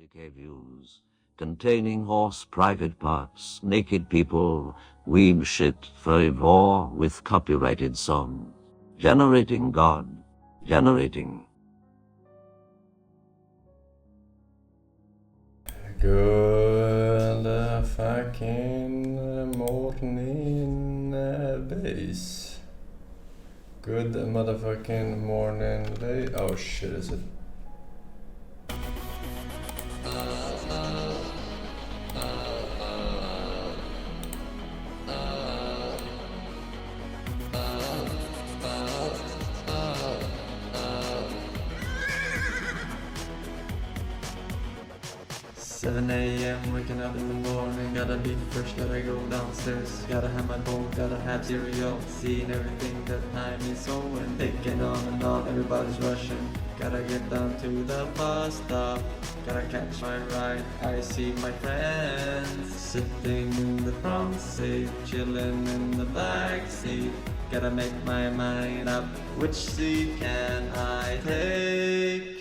4K views containing horse private parts, naked people, weeb shit, furry vor with copyrighted song. Generating God. Generating. Good fucking morning, base. Good motherfucking morning, day. Oh shit, is it? Seven AM, waking up in the morning, gotta be fresh, gotta go downstairs, gotta have my bowl, gotta have cereal, seeing everything that time is over and taking on and on, everybody's rushing, gotta get down to the bus stop, gotta catch my ride, I see my friends, sitting in the front seat, chilling in the back seat, gotta make my mind up, which seat can I take?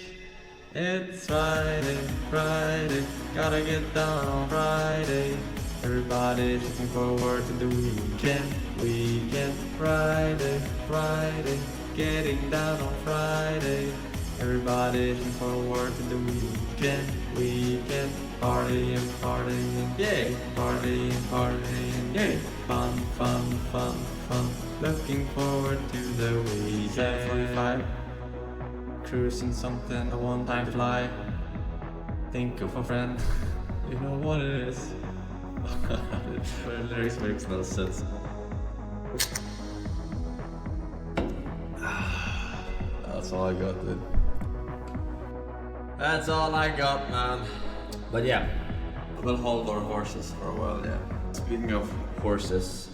It's Friday, Friday, gotta get down on Friday. Everybody's looking forward to the weekend, weekend, Friday, Friday, getting down on Friday. Everybody's looking forward to the weekend, weekend, partying, partying, yay, partying, partying, yay, fun, fun, fun, fun, looking forward to the weekend. 7:45. Cruising something, a one-time fly. Think of a friend. You know what it is. The lyrics makes no sense. That's all I got, dude. That's all I got, man. But yeah, we'll hold our horses for a while, yeah. Speaking of horses,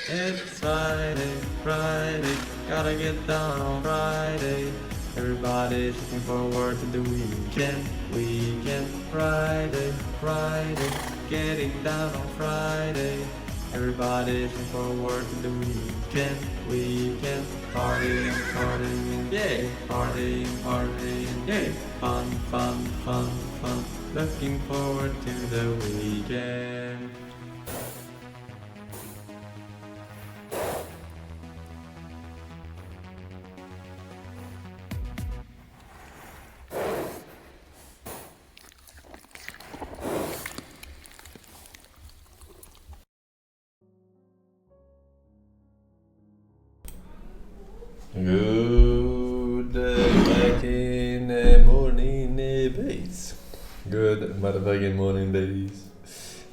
it's Friday, Friday, gotta get down on Friday. Everybody's looking forward to the weekend, weekend, Friday, Friday, getting down on Friday. Everybody's looking forward to the weekend, weekend, partying, partying, yay, partying, partying, yay, fun, fun, fun, fun, looking forward to the weekend. good fucking morning, base. Good motherfucking morning, ladies.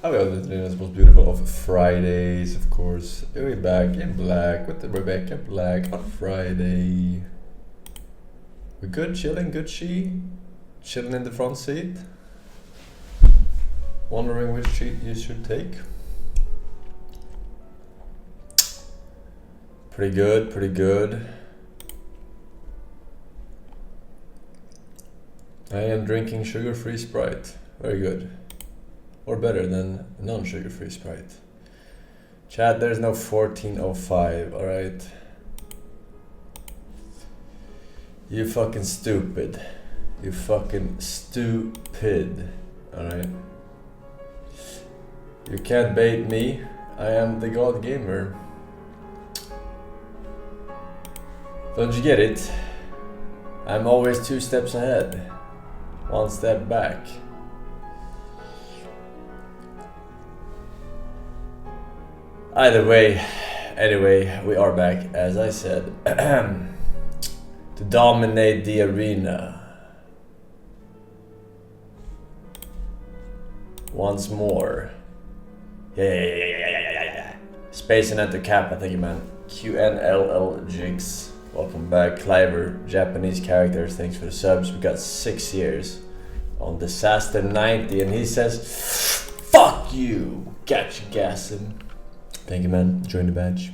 How are we all doing today? It's most beautiful of Fridays, of course. We're back in black with the Rebecca Black on Friday. We're good, chilling, good chilling in the front seat. Wondering which seat you should take. Pretty good, pretty good. I am drinking sugar-free Sprite. Very good. Or better than non-sugar-free Sprite. Chat, there's no 1405, alright? You fucking stupid. You fucking stupid, alright? You can't bait me. I am the God Gamer. Don't you get it? I'm always 2 steps ahead. 1 step back. Either way, anyway, we are back, as I said, to dominate the arena. Once more. Yeah. Space and Enter Cap, I think you meant. QNLL Jigs. Welcome back, Cliver, Japanese characters, thanks for the subs. We got 6 years on Disaster 90 and he says, fuck you, gotcha gassin'. Thank you, man, join the badge.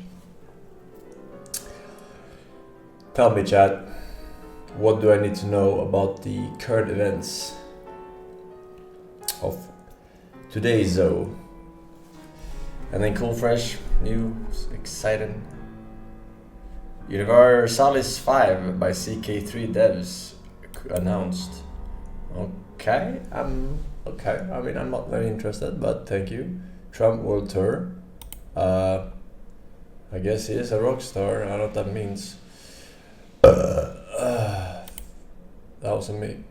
Tell me, chat, what do I need to know about the current events of today's Zoe? Anything cool, fresh, new, exciting? Universalis 5 by CK3 devs announced. Okay, okay. I mean, I'm not very interested, but thank you. Trump World Tour. I guess he is a rock star. I don't know what that means. That wasn't me.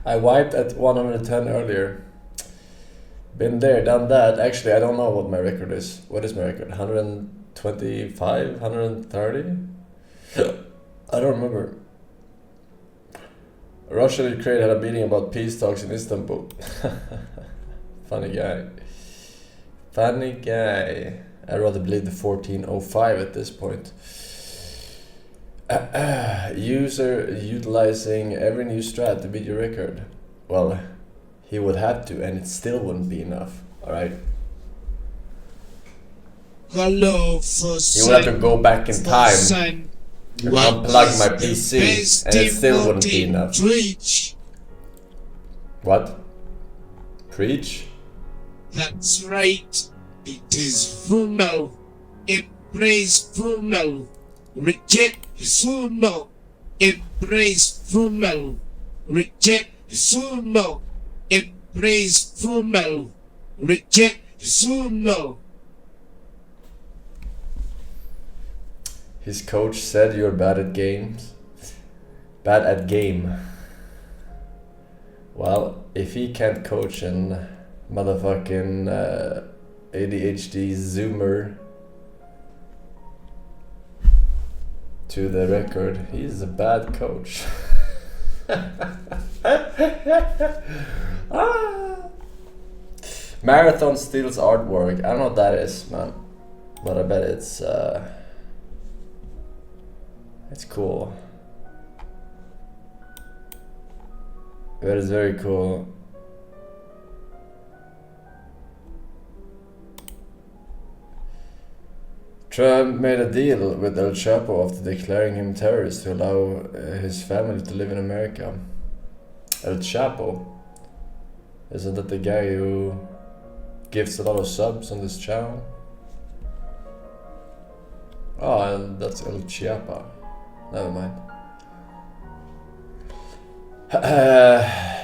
I wiped at 110 earlier. Been there, done that. Actually, I don't know what my record is. What is my record? 125? 130? I don't remember. Russia and Ukraine had a meeting about peace talks in Istanbul. Funny guy. Funny guy. I'd rather believe the 1405 at this point. User utilizing every new strat to beat your record. Well, he would have to, and it still wouldn't be enough. Alright? Hello, Forsen. You would have to go back in time and unplug my PC, and it still wouldn't be enough. Preach. What? Preach? That's right. It is Funo. Embrace Funo. Reject Funo. Embrace Funo. Reject Funo. Embrace Funo. Reject Funo. His coach said you're bad at games. Bad at game. Well, if he can't coach an motherfucking ADHD Zoomer to the record, he's a bad coach. Marathon steals artwork. I don't know what that is, man, but I bet it's cool. That is very cool. Trump made a deal with El Chapo after declaring him terrorist to allow his family to live in America. El Chapo? Isn't that the guy who gives a lot of subs on this channel? Oh, that's El Chiapa. Never mind.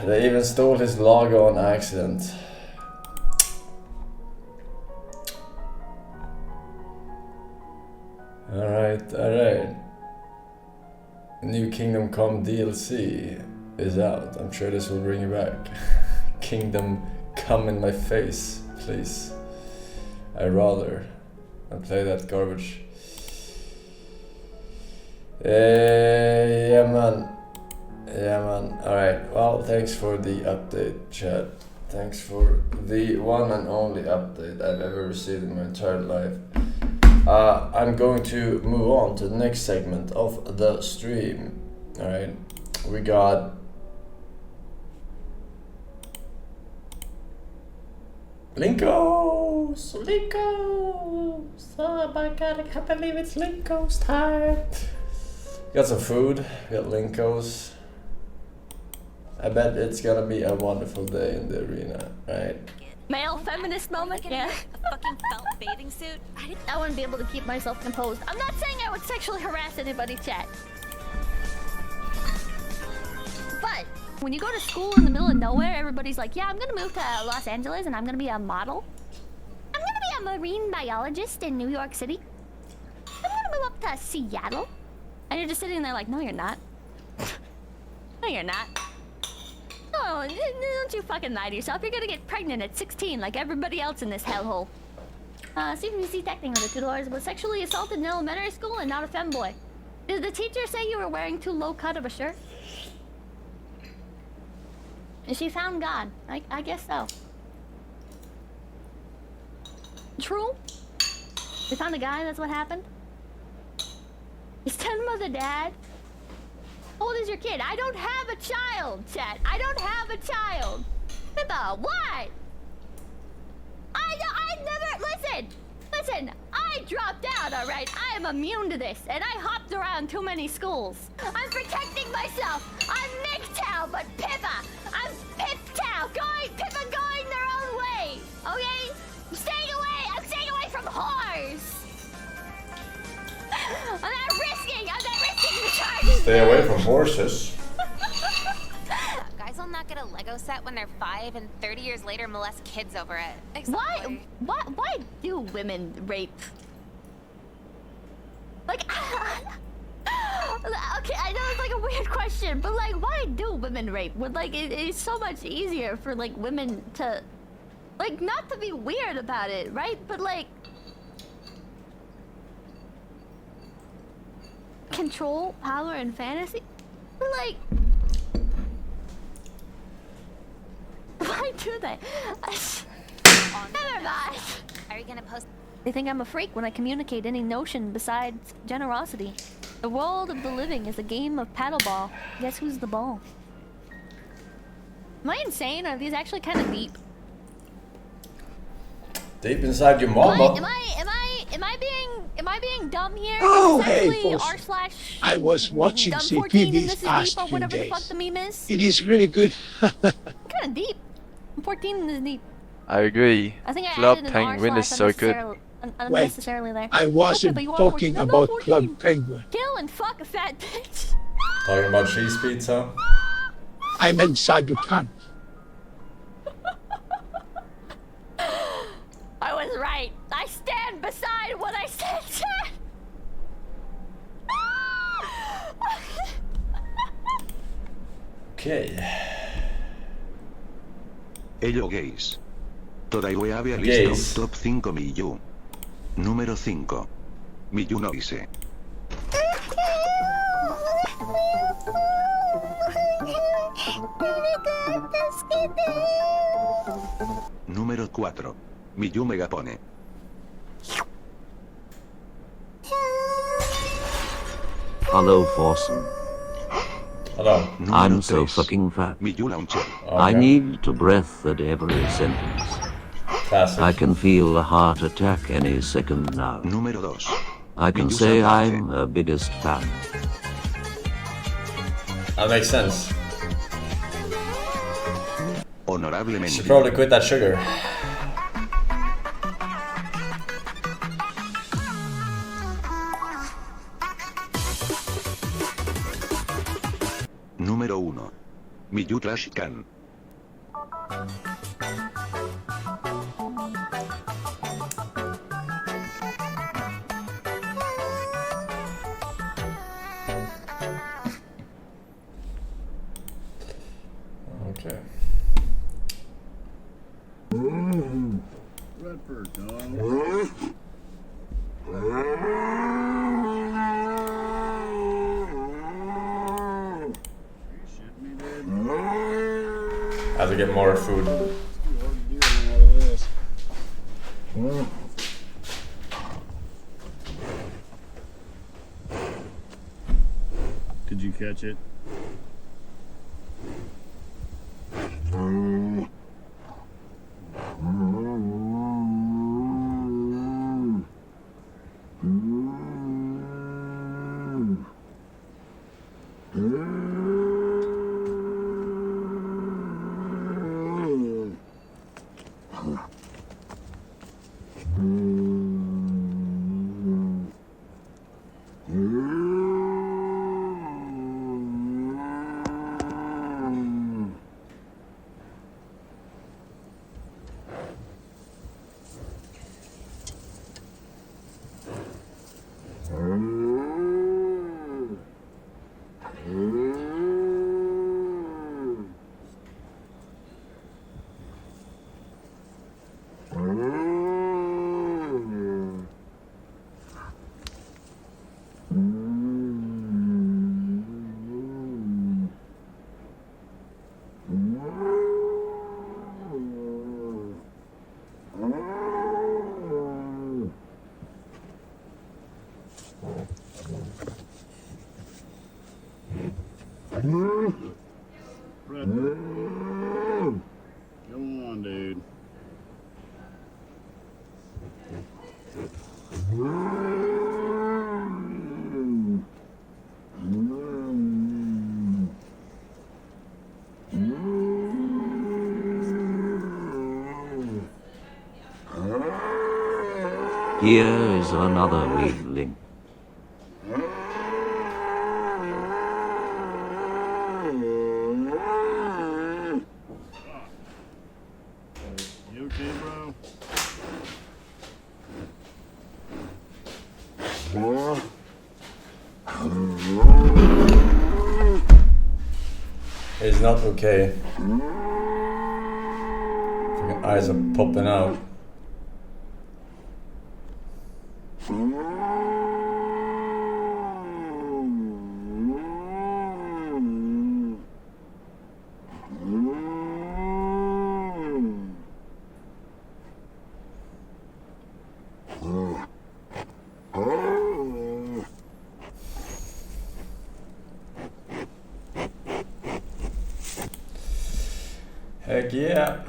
They even stole his logo on accident. Alright. New Kingdom Come DLC is out. I'm sure this will bring you back. Kingdom Come in my face, please. I'd rather not play that garbage. Yeah man. Alright, well, thanks for the update, chat. Thanks for the one and only update I've ever received in my entire life. I'm going to move on to the next segment of the stream. Alright, we got Linkos! Oh my god, I can't believe it's Linkos time! Got some food, got Linkos. I bet it's gonna be a wonderful day in the arena, right? Male feminist moment? Yeah. A fucking felt bathing suit. I wouldn't be able to keep myself composed. I'm not saying I would sexually harass anybody, chat. But when you go to school in the middle of nowhere, everybody's like, yeah, I'm gonna move to Los Angeles and I'm gonna be a model. I'm gonna be a marine biologist in New York City. I'm gonna move up to Seattle. And you're just sitting there like, no, you're not. No, you're not. No, don't you fucking lie to yourself. You're gonna get pregnant at 16 like everybody else in this hellhole. CPC texting under $2, was sexually assaulted in elementary school and not a femboy. Did the teacher say you were wearing too low cut of a shirt? And she found God. I guess so. True? They found a guy, that's what happened? Is stepmother dad? How old is your kid? I don't have a child, chat. I don't have a child. Pippa, what? I never, listen, I dropped out, all right? I am immune to this, and I hopped around too many schools. I'm protecting myself. I'm MGTOW, but Pippa, I'm PipTOW, Pippa going their own way, okay? I'm staying away from whores. I'm not risking the charges. Stay away from horses. not get a Lego set when they're 5 and 30 years later molest kids over it? Exactly. Why do women rape? Like, okay, I know it's like a weird question, but like, why do women rape? When like it's so much easier for like women to, like, not to be weird about it, right? But like, control, power, and fantasy. But like, why do they? Never mind. Are you gonna post? They think I'm a freak when I communicate any notion besides generosity. The world of the living is a game of paddleball. Guess who's the ball? Am I insane? Are these actually kind of deep? Deep inside your mama. Am I being dumb here? Oh, It's hey, actually Forsen. r/. I was watching Dumb 14 and CPV's this is past deep, or few whatever the fuck days. the meme is. It is really good. Kind of deep. 14 and this is deep. I agree. I think I Club added an Penguin r/. is so good. Unnecessarily there. I wasn't but you are talking 14. I'm about not Club 14. Penguin. Kill and fuck a fat bitch. Talking about cheese pizza. I meant Cyberpunk. I was right. I stand beside what I said. Okay. Ello gays. Todavía había Gays. listo top 5 Miyu. Número 5. Miyu Noise. Número 4. Miyu Megapone. Hello, Forsen. Hello. I'm Número so 3. fucking fat. Miyu Launcher. I Okay. need to breath at every sentence. Classic. I can feel a heart attack any second now. Número 2. I can Miyu say Salvaje. I'm her biggest fan. That makes sense. Honorablemente. Should probably quit that sugar. Número 1. Miyu Trash Can. Okay. Redford, dog. I have to get more food. Did you catch it? Redford. Come on, dude. Here is another weak link. It's not okay. Fucking eyes are popping out. Heck yeah.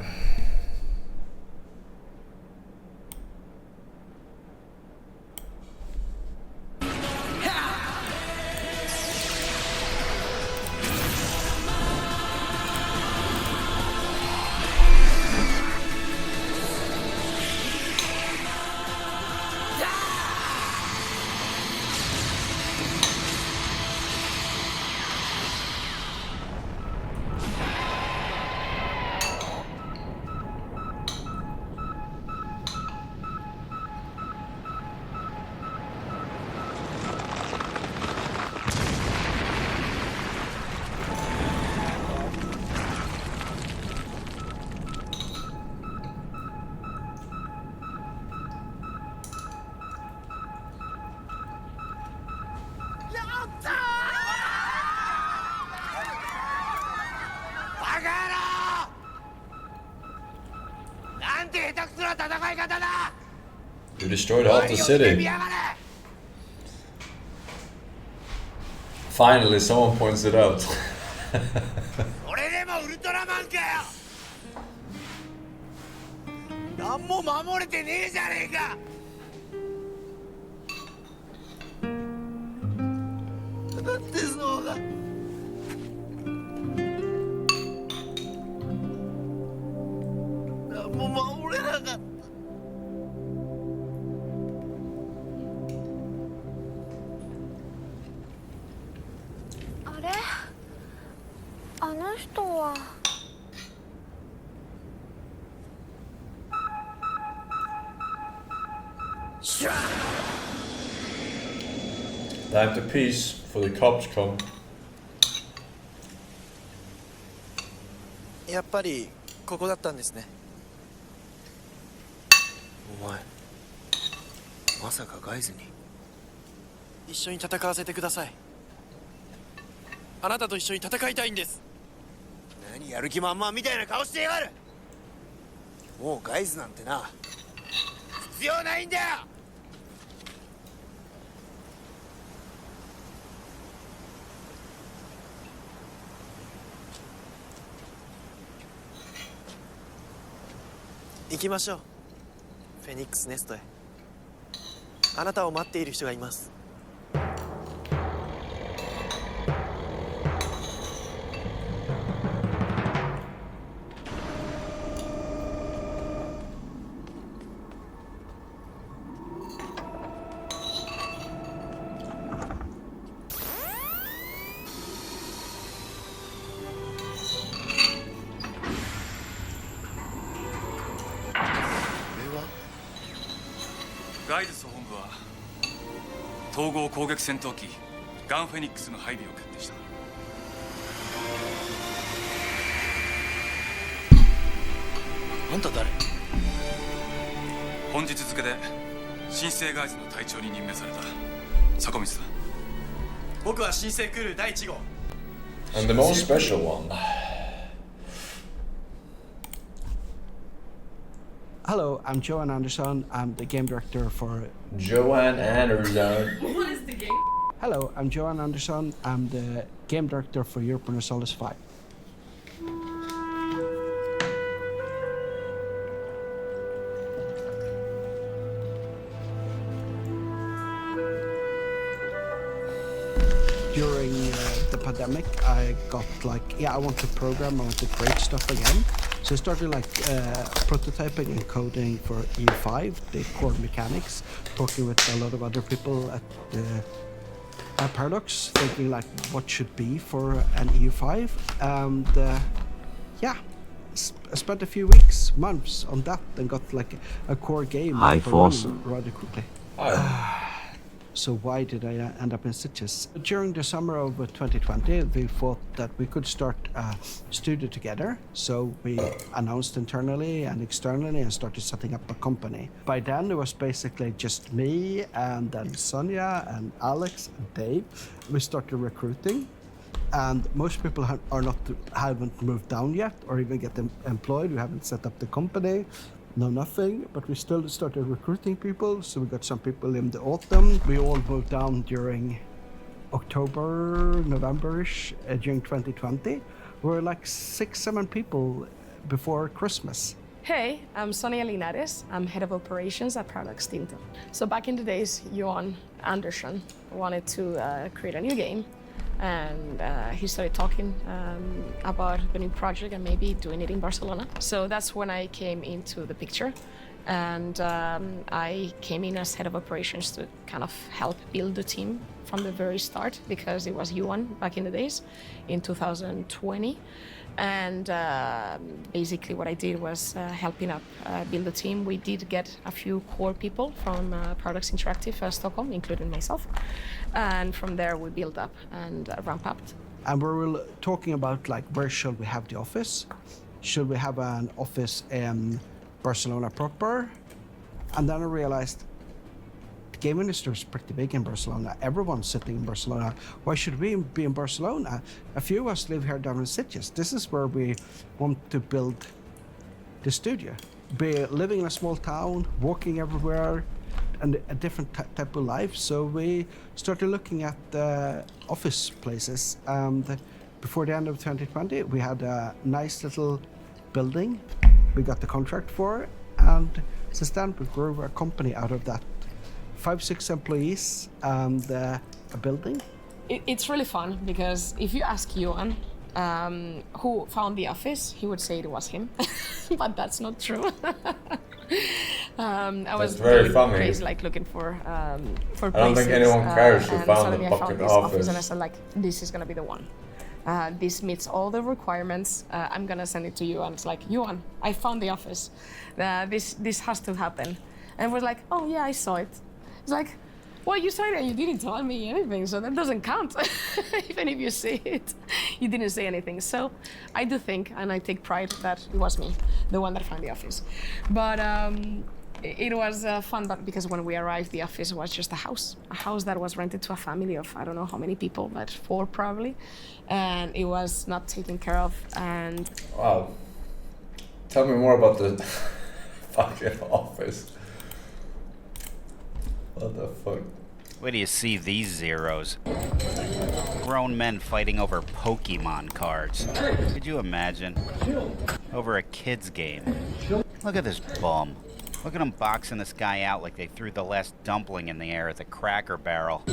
You destroyed half the city. Finally, someone points it out. Time to peace for the cops come. やっぱりここだったんですね。お前まさかガイズに一緒に戦わせてください。あなたと一緒に戦いたいんです。何やる気満々みたいな顔してやがる。もうガイズなんてな必要ないんだよ。行きましょう。フェニックスネストへ。あなたを待っている人がいます。ガイズ総本部は統合攻撃戦闘機ガンフェニックスの配備を決定した。あんた誰？本日付で新生ガイズの隊長に任命された坂道だ。僕は新生クルー第1号。 And the most special one. Hello, I'm Johan Andersson. I'm the game director for... Johan Andersson. What is the game? Hello, I'm Johan Andersson. I'm the game director for Europe Universalis 5. During the pandemic, I got like, I want to program, I want to create stuff again. So I started like prototyping and coding for EU5, the core mechanics, talking with a lot of other people at Paradox, thinking like what should be for an EU5. And I spent a few weeks, months on that and got like a core game Hi, Forsen. rather quickly. So why did I end up in Sitges? During the summer of 2020, we thought that we could start a studio together. So we announced internally and externally and started setting up a company. By then, it was basically just me and then Sonia and Alex and Dave. We started recruiting. And most people haven't moved down yet or even get them employed. We haven't set up the company. No, nothing, but we still started recruiting people. So we got some people in the autumn. We all moved down during October, November-ish during 2020. We were like 6-7 people before Christmas. Hey, I'm Sonia Linares. I'm head of operations at Product Extinto. So back in the days, Johan Andersson wanted to create a new game. And he started talking about the new project and maybe doing it in Barcelona. So that's when I came into the picture. And I came in as head of operations to kind of help build the team from the very start, because it was Johan back in the days in 2020. And basically what I did was helping up build the team. We did get a few core people from Products Interactive Stockholm, including myself. And from there we build up and ramp up. And we were talking about like, where should we have the office? Should we have an office in Barcelona proper? And then I realized the game industry is pretty big in Barcelona. Everyone's sitting in Barcelona. Why should we be in Barcelona? A few of us live here down in Sitges. This is where we want to build the studio. Be living in a small town, walking everywhere, and a different type of life. So we started looking at office places. And before the end of 2020, we had a nice little building we got the contract for. And since then, we grew a company out of that. 5-6 employees and a building. It's really fun because if you ask Johan who found the office, he would say it was him, but that's not true. I was very funny. crazy, like looking for places. I don't think anyone cares who found the fucking office. And I said, like, this is gonna be the one. This meets all the requirements. I'm gonna send it to you, and it's like, Johan, I found the office. This has to happen. And we're like, oh yeah, I saw it. It's like, well, you saw it and you didn't tell me anything, so that doesn't count. Even if you see it, you didn't say anything. So I do think, and I take pride that it was me, the one that found the office. But it was fun, but because when we arrived, the office was just a house that was rented to a family of, I don't know how many people, but 4 probably. And it was not taken care of. And wow. Tell me more about the fucking office. What the fuck? Where do you see these zeros? Grown men fighting over Pokemon cards. Could you imagine? Over a kid's game. Look at this bum. Look at him boxing this guy out like they threw the last dumpling in the air at the Cracker Barrel.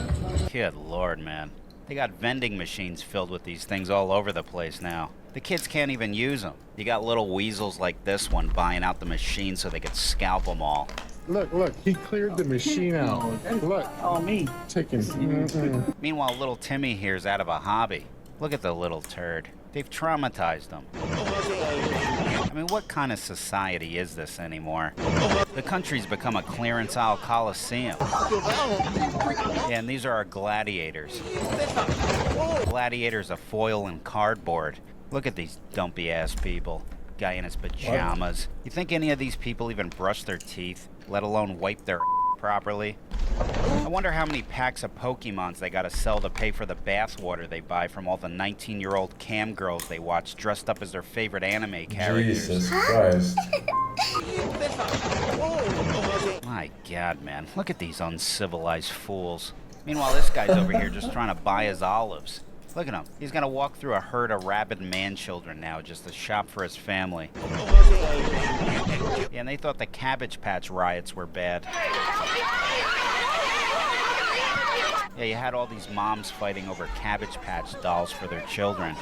Good lord, man. They got vending machines filled with these things all over the place now. The kids can't even use them. You got little weasels like this one buying out the machine so they could scalp them all. Look, he cleared the machine out. Look, oh me, taking. Meanwhile, little Timmy here's out of a hobby. Look at the little turd. They've traumatized him. I mean, what kind of society is this anymore? The country's become a clearance aisle coliseum. Yeah, and these are our gladiators. Gladiators of foil and cardboard. Look at these dumpy ass people. Guy in his pajamas. You think any of these people even brush their teeth, let alone wipe their properly? I wonder how many packs of Pokemons they gotta sell to pay for the bathwater they buy from all the 19-year-old cam girls they watch dressed up as their favorite anime characters. Jesus Christ. My God, man. Look at these uncivilized fools. Meanwhile, this guy's over here just trying to buy his olives. Look at him. He's gonna walk through a herd of rabid man-children now just to shop for his family. Yeah, and they thought the Cabbage Patch riots were bad. Yeah, you had all these moms fighting over Cabbage Patch dolls for their children.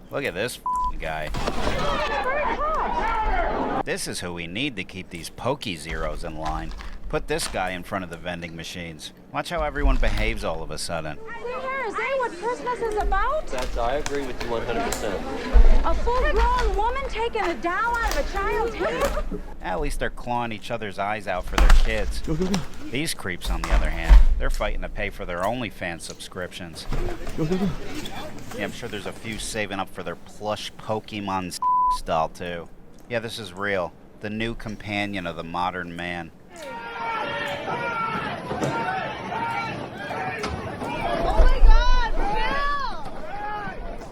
Look at this guy. This is who we need to keep these Poke-Zeros in line. Put this guy in front of the vending machines. Watch how everyone behaves all of a sudden. Is that what Christmas is about? I agree with you 100%. A full-grown woman taking a doll out of a child's hand? At least they're clawing each other's eyes out for their kids. Go. These creeps, on the other hand, they're fighting to pay for their OnlyFans subscriptions. Yeah, I'm sure there's a few saving up for their plush Pokemon doll, too. Yeah, this is real. The new companion of the modern man.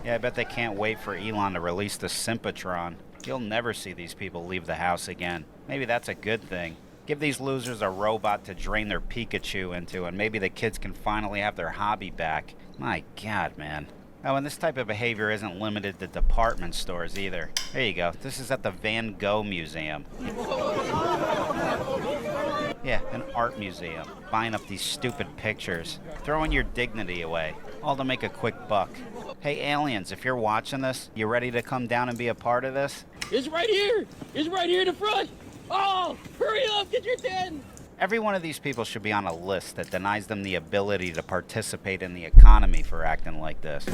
Yeah, I bet they can't wait for Elon to release the Sympatron. You'll never see these people leave the house again. Maybe that's a good thing. Give these losers a robot to drain their Pikachu into, and maybe the kids can finally have their hobby back. My God, man. Oh, and this type of behavior isn't limited to department stores either. There you go. This is at the Van Gogh Museum. Yeah, an art museum. Buying up these stupid pictures. Throwing your dignity away. All to make a quick buck. Hey, aliens, if you're watching this, you ready to come down and be a part of this? It's right here! It's right here in the front! Oh, hurry up, get your 10! Every one of these people should be on a list that denies them the ability to participate in the economy for acting like this.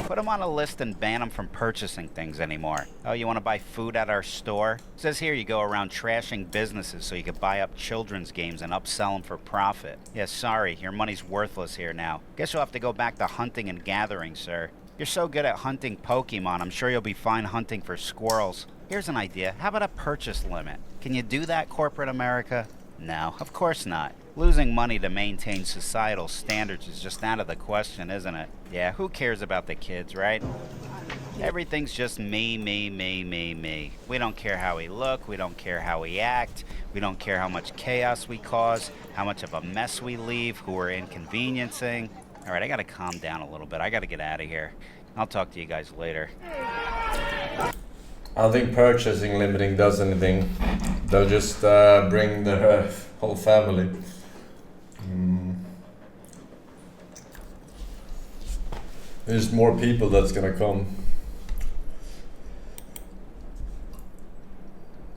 Put them on a list and ban them from purchasing things anymore. Oh, you want to buy food at our store? It says here you go around trashing businesses so you can buy up children's games and upsell them for profit. Yeah, sorry, your money's worthless here now. Guess you'll have to go back to hunting and gathering, sir. You're so good at hunting Pokemon, I'm sure you'll be fine hunting for squirrels. Here's an idea. How about a purchase limit? Can you do that, corporate America? No, of course not. Losing money to maintain societal standards is just out of the question, isn't it? Yeah, who cares about the kids, right? Everything's just me, me, me, me, me. We don't care how we look, we don't care how we act, we don't care how much chaos we cause, how much of a mess we leave, who we're inconveniencing. All right, I gotta calm down a little bit. I gotta get out of here. I'll talk to you guys later. I don't think purchasing limiting does anything. They'll just bring their whole family. There's more people that's gonna come.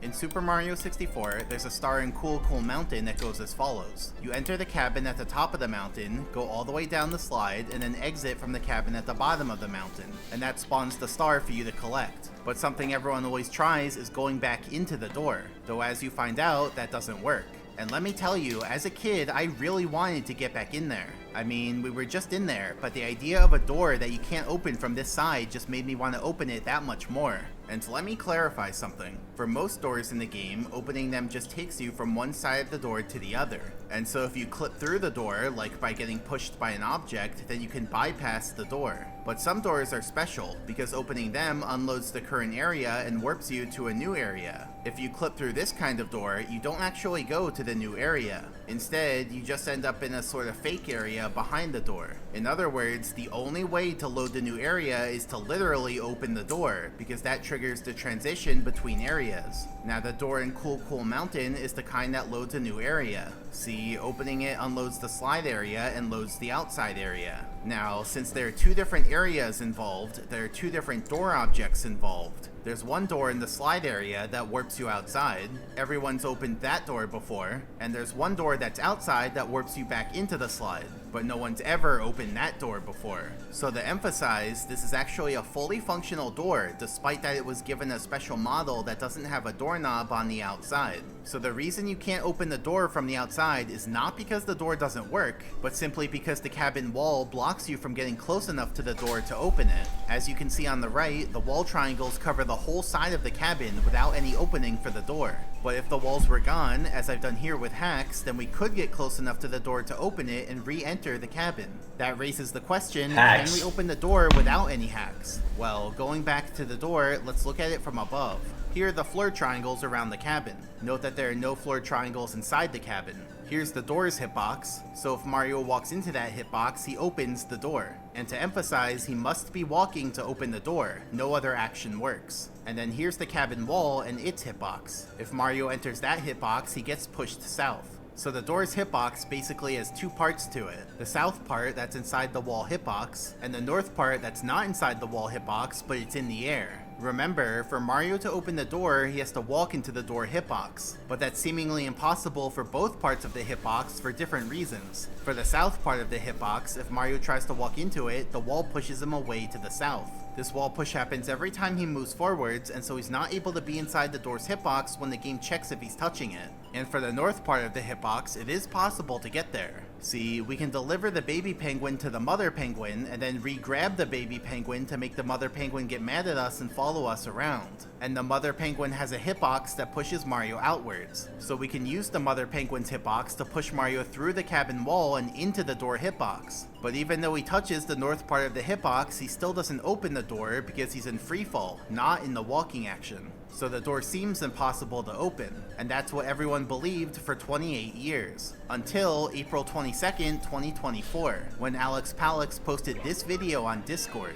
In Super Mario 64, there's a star in Cool Mountain that goes as follows. You enter the cabin at the top of the mountain, go all the way down the slide, and then exit from the cabin at the bottom of the mountain. And that spawns the star for you to collect. But something everyone always tries is going back into the door, though as you find out, that doesn't work. And let me tell you, as a kid, I really wanted to get back in there. I mean, we were just in there, but the idea of a door that you can't open from this side just made me want to open it that much more. And let me clarify something. For most doors in the game, opening them just takes you from one side of the door to the other. And so if you clip through the door, like by getting pushed by an object, then you can bypass the door. But some doors are special, because opening them unloads the current area and warps you to a new area. If you clip through this kind of door, you don't actually go to the new area. Instead, you just end up in a sort of fake area behind the door. In other words, the only way to load the new area is to literally open the door, because that triggers the transition between areas. Now the door in Cool Mountain is the kind that loads a new area. See, opening it unloads the slide area and loads the outside area. Now, since there are two different areas involved, there are two different door objects involved. There's one door in the slide area that warps you outside. Everyone's opened that door before. And there's one door that's outside that warps you back into the slide. But no one's ever opened that door before. So to emphasize, this is actually a fully functional door, despite that it was given a special model that doesn't have a doorknob on the outside. So the reason you can't open the door from the outside is not because the door doesn't work, but simply because the cabin wall blocks you from getting close enough to the door to open it. As you can see on the right, the wall triangles cover the whole side of the cabin without any opening for the door. But if the walls were gone, as I've done here with hacks, then we could get close enough to the door to open it and re-enter the cabin. That raises the question, can we open the door without any hacks? Well, going back to the door, let's look at it from above. Here are the floor triangles around the cabin. Note that there are no floor triangles inside the cabin. Here's the door's hitbox, so if Mario walks into that hitbox, he opens the door. And to emphasize, he must be walking to open the door. No other action works. And then here's the cabin wall and its hitbox. If Mario enters that hitbox, he gets pushed south. So the door's hitbox basically has two parts to it. The south part that's inside the wall hitbox, and the north part that's not inside the wall hitbox, but it's in the air. Remember, for Mario to open the door, he has to walk into the door hitbox, but that's seemingly impossible for both parts of the hitbox for different reasons. For the south part of the hitbox, if Mario tries to walk into it, the wall pushes him away to the south. This wall push happens every time he moves forwards, and so he's not able to be inside the door's hitbox when the game checks if he's touching it. And for the north part of the hitbox, it is possible to get there. See, we can deliver the baby penguin to the mother penguin, and then re-grab the baby penguin to make the mother penguin get mad at us and follow us around. And the mother penguin has a hitbox that pushes Mario outwards. So we can use the mother penguin's hitbox to push Mario through the cabin wall and into the door hitbox. But even though he touches the north part of the hitbox, he still doesn't open the door because he's in freefall, not in the walking action. So the door seems impossible to open, and that's what everyone believed for 28 years. Until April 22nd, 2024, when Alex Palix posted this video on Discord.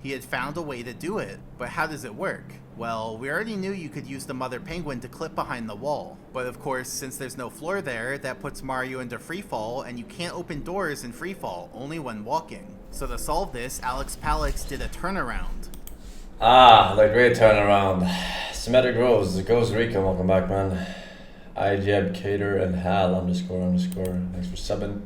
He had found a way to do it, but how does it work? Well, we already knew you could use the mother penguin to clip behind the wall, but of course, since there's no floor there, that puts Mario into freefall, and you can't open doors in freefall, only when walking. So to solve this, Alex Palix did a turnaround. Ah, the great turnaround. Symmetric Rose, Ghost Rico, welcome back, man. IJeb, Cater, and Hal __. Thanks for subbing.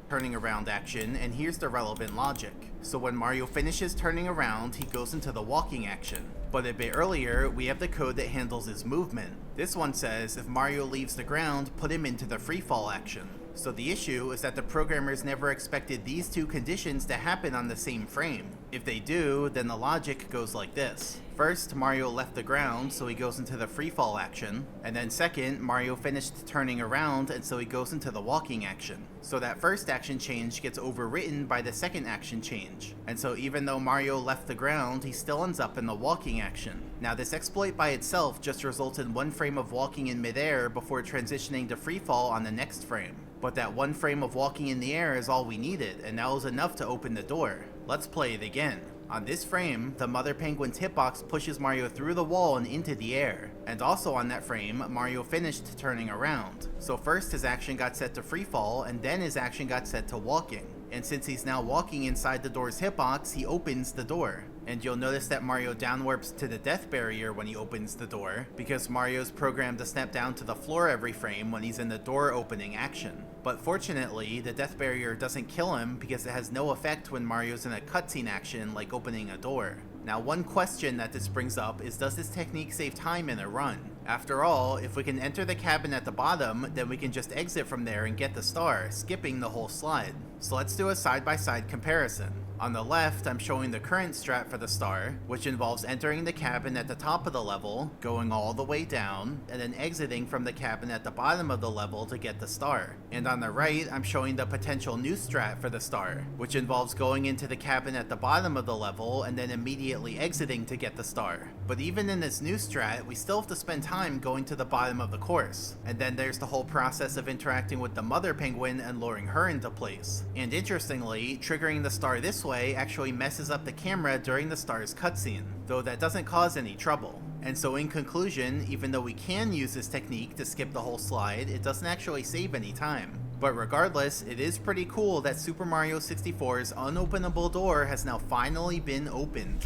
Turning around action, and here's the relevant logic. So when Mario finishes turning around, he goes into the walking action. But a bit earlier, we have the code that handles his movement. This one says if Mario leaves the ground, put him into the freefall action. So the issue is that the programmers never expected these two conditions to happen on the same frame. If they do, then the logic goes like this. First, Mario left the ground, so he goes into the freefall action. And then second, Mario finished turning around, and so he goes into the walking action. So that first action change gets overwritten by the second action change. And so even though Mario left the ground, he still ends up in the walking action. Now this exploit by itself just results in one frame of walking in midair before transitioning to freefall on the next frame. But that one frame of walking in the air is all we needed, and that was enough to open the door. Let's play it again. On this frame, the mother penguin's hitbox pushes Mario through the wall and into the air. And also on that frame, Mario finished turning around. So first his action got set to freefall, and then his action got set to walking. And since he's now walking inside the door's hitbox, he opens the door. And you'll notice that Mario downwarps to the death barrier when he opens the door, because Mario's programmed to snap down to the floor every frame when he's in the door opening action. But fortunately, the death barrier doesn't kill him because it has no effect when Mario's in a cutscene action like opening a door. Now one question that this brings up is, does this technique save time in a run? After all, if we can enter the cabin at the bottom, then we can just exit from there and get the star, skipping the whole slide. So let's do a side-by-side comparison. On the left, I'm showing the current strat for the star, which involves entering the cabin at the top of the level, going all the way down, and then exiting from the cabin at the bottom of the level to get the star. And on the right, I'm showing the potential new strat for the star, which involves going into the cabin at the bottom of the level and then immediately exiting to get the star. But even in this new strat, we still have to spend time going to the bottom of the course. And then there's the whole process of interacting with the mother penguin and luring her into place. And interestingly, triggering the star this way actually messes up the camera during the star's cutscene, though that doesn't cause any trouble. And so in conclusion, even though we can use this technique to skip the whole slide, it doesn't actually save any time. But regardless, it is pretty cool that Super Mario 64's unopenable door has now finally been opened.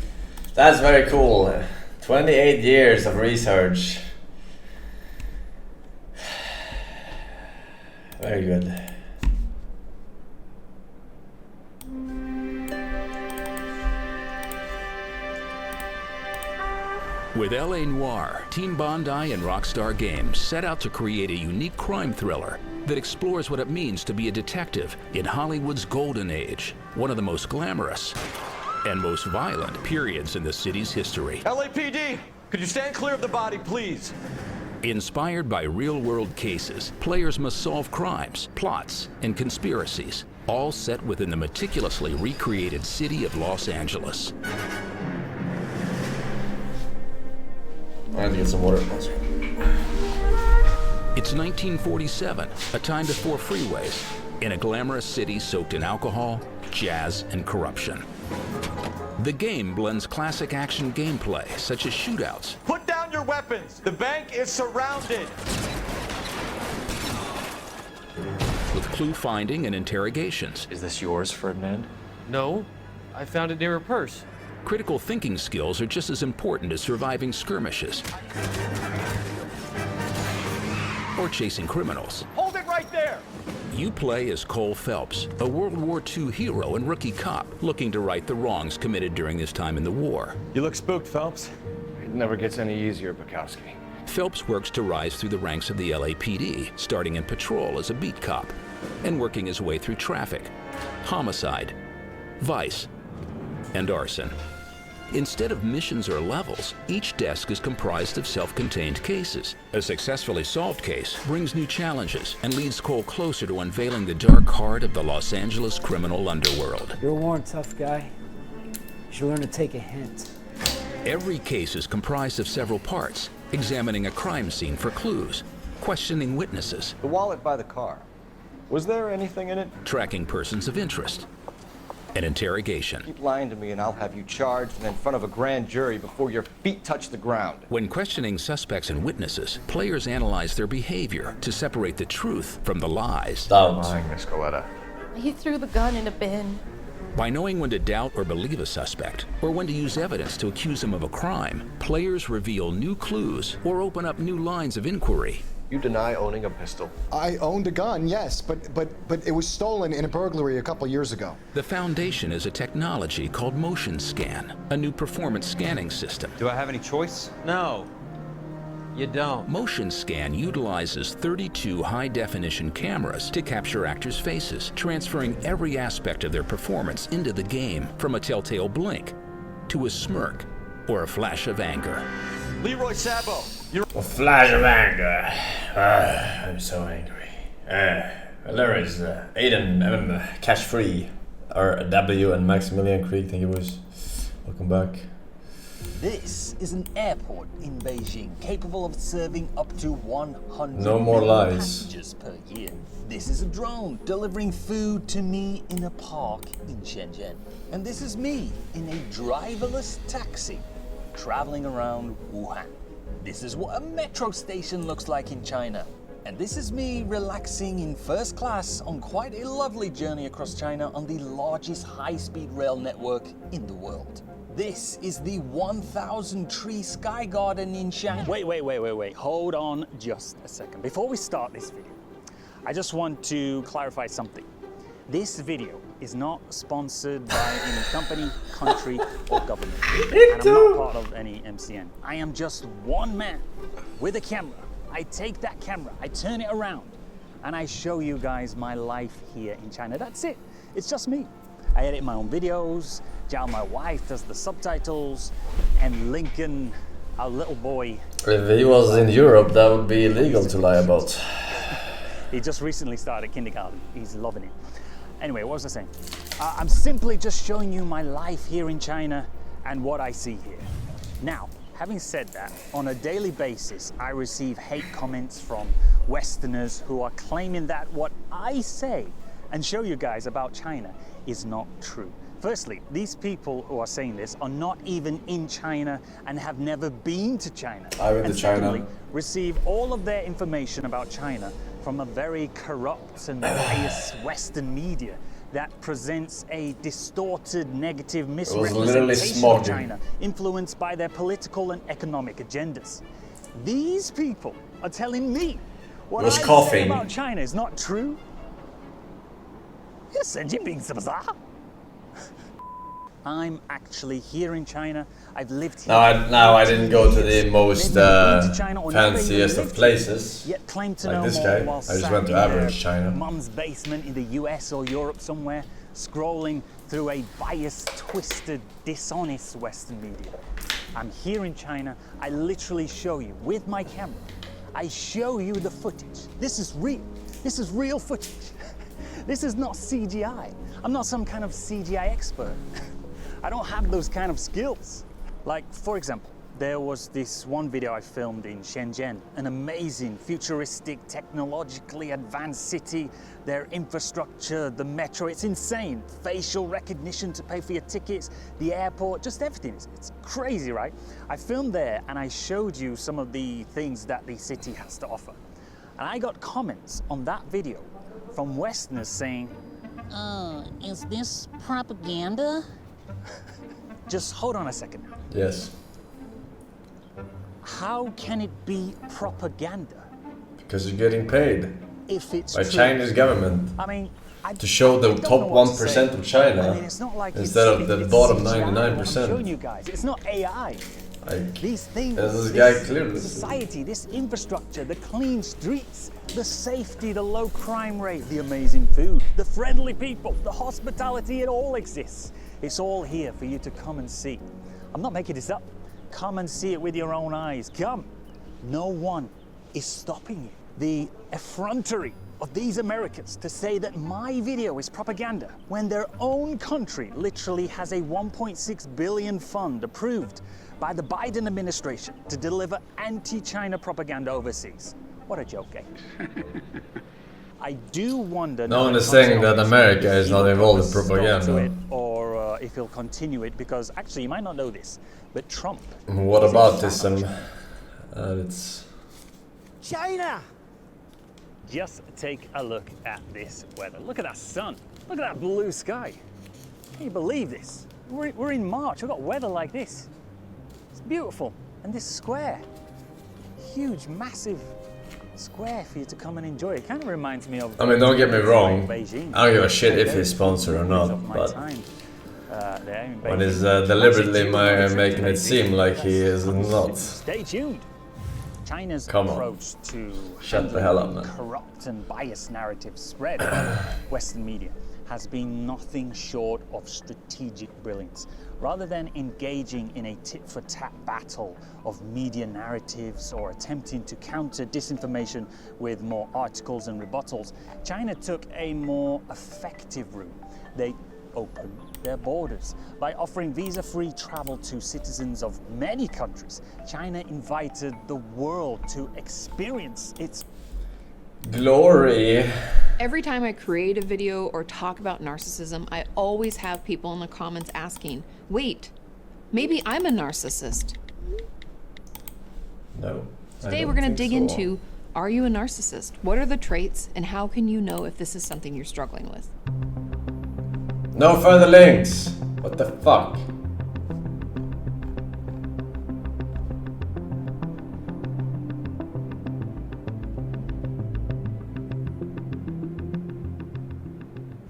That's very cool. 28 years of research. Very good. With L.A. Noire, Team Bondi and Rockstar Games set out to create a unique crime thriller that explores what it means to be a detective in Hollywood's golden age, one of the most glamorous and most violent periods in the city's history. LAPD, could you stand clear of the body, please? Inspired by real-world cases, players must solve crimes, plots, and conspiracies, all set within the meticulously recreated city of Los Angeles. I need to get some water. It's 1947, a time before freeways, in a glamorous city soaked in alcohol, jazz, and corruption. The game blends classic action gameplay, such as shootouts. Put down your weapons! The bank is surrounded! With clue finding and interrogations. Is this yours, Ferdinand? No, I found it near her purse. Critical thinking skills are just as important as surviving skirmishes. or chasing criminals. Hold it right there! You play as Cole Phelps, a World War II hero and rookie cop looking to right the wrongs committed during his time in the war. You look spooked, Phelps. It never gets any easier, Bukowski. Phelps works to rise through the ranks of the LAPD, starting in patrol as a beat cop and working his way through traffic, homicide, vice, and arson. Instead of missions or levels, each desk is comprised of self-contained cases. A successfully solved case brings new challenges and leads Cole closer to unveiling the dark heart of the Los Angeles criminal underworld. You're a worn tough guy. You should learn to take a hint. Every case is comprised of several parts, examining a crime scene for clues, questioning witnesses. The wallet by the car. Was there anything in it? Tracking persons of interest. An interrogation. Keep lying to me and I'll have you charged and in front of a grand jury before your feet touch the ground. When questioning suspects and witnesses, players analyze their behavior to separate the truth from the lies. Stop lying, Miss Coletta. He threw the gun in a bin. By knowing when to doubt or believe a suspect, or when to use evidence to accuse him of a crime, players reveal new clues or open up new lines of inquiry. You deny owning a pistol. I owned a gun, yes, but it was stolen in a burglary a couple years ago. The Foundation is a technology called Motion Scan, a new performance scanning system. Do I have any choice? No, you don't. Motion Scan utilizes 32 high-definition cameras to capture actors' faces, transferring every aspect of their performance into the game, from a telltale blink to a smirk or a flash of anger. Leroy Sabo, you're a flash of anger. I'm so angry. Well, there is Aiden, Cash Free, or W and Maximilian Krieg, think it was. Welcome back. This is an airport in Beijing capable of serving up to 100 No more million lies. passengers per year. This is a drone delivering food to me in a park in Shenzhen. And this is me in a driverless taxi traveling around Wuhan. This is what a metro station looks like in China. And this is me relaxing in first class on quite a lovely journey across China on the largest high-speed rail network in the world. This is the 1,000 tree sky garden in Shanghai. Wait. Hold on just a second. Before we start this video, I just want to clarify something. This video is not sponsored by any company, country, or government. And I'm not part of any MCN. I am just one man with a camera. I take that camera, I turn it around, and I show you guys my life here in China. That's it. It's just me. I edit my own videos, Jiao, my wife, does the subtitles, and Lincoln, our little boy. If he was in Europe, that would be illegal to lie about. He just recently started kindergarten. He's loving it. Anyway, what was I saying? I'm simply just showing you my life here in China and what I see here. Now, having said that, on a daily basis, I receive hate comments from Westerners who are claiming that what I say and show you guys about China is not true. Firstly, these people who are saying this are not even in China and have never been to China. I've been and to China. secondly, receive all of their information about China from a very corrupt and biased Western media that presents a distorted, negative misrepresentation of China, influenced by their political and economic agendas. These people are telling me what I say about China is not true. I'm actually here in China. I've lived here. Now I didn't go to the most fanciest of places. Yet claim to like know this more guy. while I just went to average China. Mum's basement in the US or Europe somewhere, scrolling through a biased, twisted, dishonest Western media. I'm here in China. I literally show you with my camera. I show you the footage. This is real. This is real footage. This is not CGI. I'm not some kind of CGI expert. I don't have those kind of skills. Like, for example, there was this one video I filmed in Shenzhen, an amazing, futuristic, technologically advanced city, their infrastructure, the metro, it's insane. Facial recognition to pay for your tickets, the airport, just everything. It's crazy, right? I filmed there and I showed you some of the things that the city has to offer. And I got comments on that video from Westerners saying, is this propaganda? Just hold on a second. Yes. How can it be propaganda? Because you're getting paid If it's by true. Chinese government I mean, to show the top 1% of China I mean, it's not like instead of the it's bottom CGI, what I'm 99%. showing you guys. It's not AI. These things, this guy clearly this society, this infrastructure, the clean streets, the safety, the low crime rate, the amazing food, the friendly people, the hospitality, it all exists. It's all here for you to come and see. I'm not making this up. Come and see it with your own eyes. Come. No one is stopping you. The effrontery of these Americans to say that my video is propaganda when their own country literally has a 1.6 billion fund approved by the Biden administration to deliver anti-China propaganda overseas. What a joke, eh? I do wonder... No one is saying that America is not involved in propaganda. Or if he'll continue it, because actually you might not know this, but Trump... What about this? It's... China! Just take a look at this weather. Look at that sun. Look at that blue sky. Can you believe this? We're in March. We've got weather like this. It's beautiful. And this square, huge, massive square for you to come and enjoy. It kind of reminds me of... I mean, don't get me wrong. Beijing. I don't give a shit if he's sponsored or not, but when he's deliberately making it seem like he is not. Stay tuned. China's Come on. approach to Shut the hell up, man. corrupt and biased narratives spread by Western media has been nothing short of strategic brilliance. Rather than engaging in a tit-for-tat battle of media narratives or attempting to counter disinformation with more articles and rebuttals, China took a more effective route. They opened their borders. By offering visa-free travel to citizens of many countries, China invited the world to experience its glory. Every time I create a video or talk about narcissism, I always have people in the comments asking, wait, maybe I'm a narcissist. No. Today we're going to dig into, are you a narcissist? What are the traits and how can you know if this is something you're struggling with? No further links. What the fuck?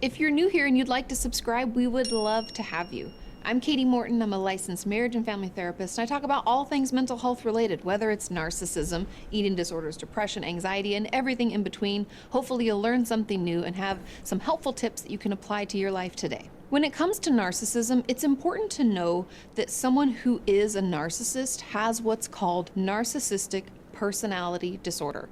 If you're new here and you'd like to subscribe, we would love to have you. I'm Katie Morton, I'm a licensed marriage and family therapist, and I talk about all things mental health related, whether it's narcissism, eating disorders, depression, anxiety, and everything in between. Hopefully you'll learn something new and have some helpful tips that you can apply to your life today. When it comes to narcissism, it's important to know that someone who is a narcissist has what's called narcissistic personality disorder.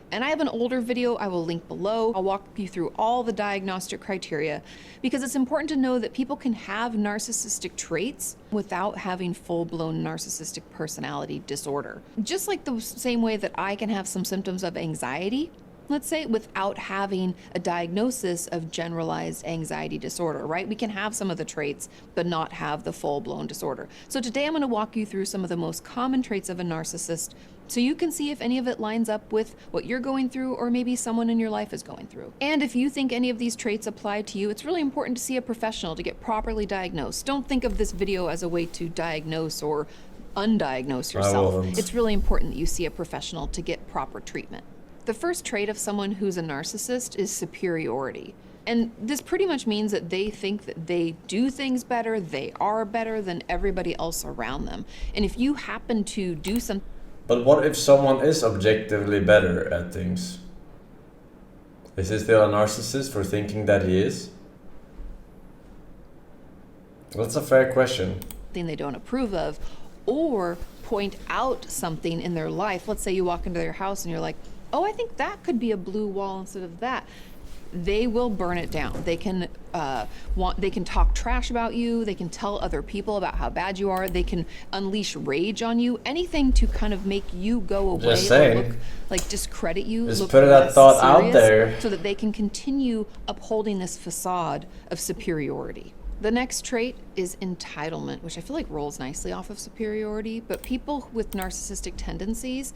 And I have an older video I will link below. I'll walk you through all the diagnostic criteria because it's important to know that people can have narcissistic traits without having full-blown narcissistic personality disorder. Just like the same way that I can have some symptoms of anxiety, let's say, without having a diagnosis of generalized anxiety disorder, right? We can have some of the traits, but not have the full-blown disorder. So today I'm gonna walk you through some of the most common traits of a narcissist so you can see if any of it lines up with what you're going through or maybe someone in your life is going through. And if you think any of these traits apply to you, it's really important to see a professional to get properly diagnosed. Don't think of this video as a way to diagnose or undiagnose yourself. It's really important that you see a professional to get proper treatment. The first trait of someone who's a narcissist is superiority. And this pretty much means that they think that they do things better, they are better than everybody else around them. And if you happen to do something... But what if someone is objectively better at things? Is he still a narcissist for thinking that he is? That's a fair question. They don't approve of, or point out something in their life. Let's say you walk into their house and you're like, oh, I think that could be a blue wall instead of that. They will burn it down. They can talk trash about you. They can tell other people about how bad you are. They can unleash rage on you. Anything to kind of make you go away or look like discredit you. Just put that thought out there so that they can continue upholding this facade of superiority. The next trait is entitlement, which I feel like rolls nicely off of superiority, but people with narcissistic tendencies